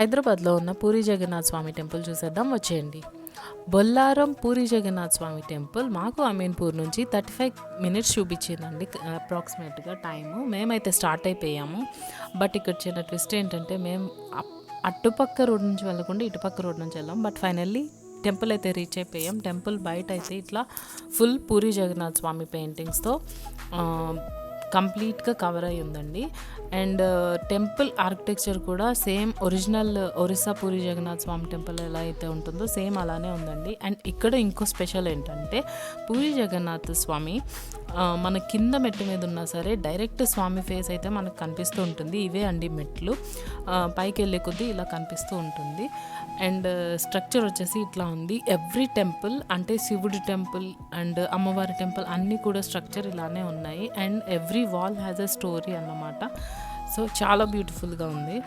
హైదరాబాద్లో ఉన్న పూరి జగన్నాథ్ స్వామి టెంపుల్ చూసేద్దాం వచ్చేయండి. బొల్లారం పూరి జగన్నాథ్ స్వామి టెంపుల్ మాకు అమీన్పూర్ నుంచి 35 మినిట్స్ చూపించిందండి అప్రాక్సిమేట్గా టైము. మేమైతే స్టార్ట్ అయిపోయాము. బట్ ఇక్కడ చిన్న ట్విస్ట్ ఏంటంటే మేము అటుపక్క రోడ్ నుంచి వెళ్ళకుండా ఇటుపక్క రోడ్ నుంచి వెళ్ళాం. బట్ ఫైనల్లీ టెంపుల్ అయితే రీచ్ అయిపోయాం. టెంపుల్ బయట అయితే ఇట్లా ఫుల్ పూరి జగన్నాథ్ స్వామి పెయింటింగ్స్తో కంప్లీట్గా కవర్ అయి ఉందండి. అండ్ టెంపుల్ ఆర్కిటెక్చర్ కూడా సేమ్ ఒరిజినల్ ఒరిస్సా పూరి జగన్నాథ్ స్వామి టెంపుల్ ఎలా అయితే ఉంటుందో సేమ్ అలానే ఉందండి. అండ్ ఇక్కడ ఇంకో స్పెషల్ ఏంటంటే పూరి జగన్నాథ్ స్వామి మన కింద మెట్టు మీద ఉన్నా సరే డైరెక్ట్ స్వామి ఫేస్ అయితే మనకు కనిపిస్తూ ఉంటుంది. ఇవే అండి మెట్లు, పైకి వెళ్ళే కొద్దీ ఇలా కనిపిస్తూ ఉంటుంది. అండ్ స్ట్రక్చర్ వచ్చేసి ఇట్లా ఉంది. ఎవ్రీ టెంపుల్ అంటే శివుడి టెంపుల్ అండ్ అమ్మవారి టెంపుల్ అన్నీ కూడా స్ట్రక్చర్ ఇలానే ఉన్నాయి. And every wall has a story అన్నమాట. సో చాలా బ్యూటిఫుల్గా ఉంది.